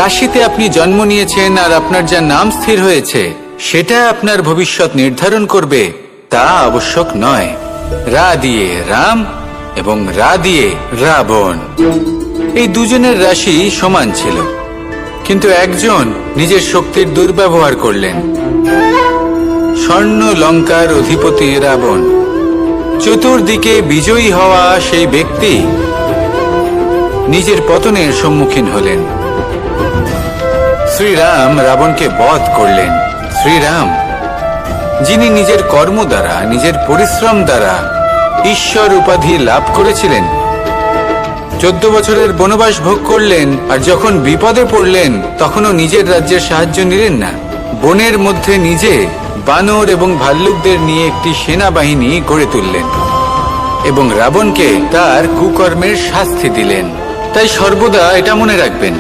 রাশিতে আপনি জন্ম নিয়েছেন আর আপনার যা নাম স্থির হয়েছে সেটা আপনার ভবিষ্যৎ নির্ধারণ করবে তা আবশ্যক নয়। রা দিয়ে রাম এবং রা দিয়ে রাবণ, এই দুজনের রাশি সমান ছিল, কিন্তু একজন নিজের শক্তির দুর্ব্যবহার করলেন। স্বর্ণ লঙ্কার অধিপতি রাবণ, চতুর্দিকে বিজয়ী হওয়া সেই ব্যক্তি নিজের পতনের সম্মুখীন হলেন। শ্রীরাম রাবণকে বধ করলেন। শ্রীরাম, যিনি নিজের কর্ম দ্বারা, নিজের পরিশ্রম দ্বারা ঈশ্বর উপাধি লাভ করেছিলেন, 14 বছরের বনবাস ভোগ করলেন, আর যখন বিপদে পড়লেন তখনও নিজের রাজ্যের সাহায্য নিলেন না। বনের মধ্যে নিজে বানর এবং ভাল্লুকদের নিয়ে একটি সেনাবাহিনী গড়ে তুললেন এবং রাবণকে তার কুকর্মের শাস্তি দিলেন। তাই সর্বদা এটা মনে রাখবেন,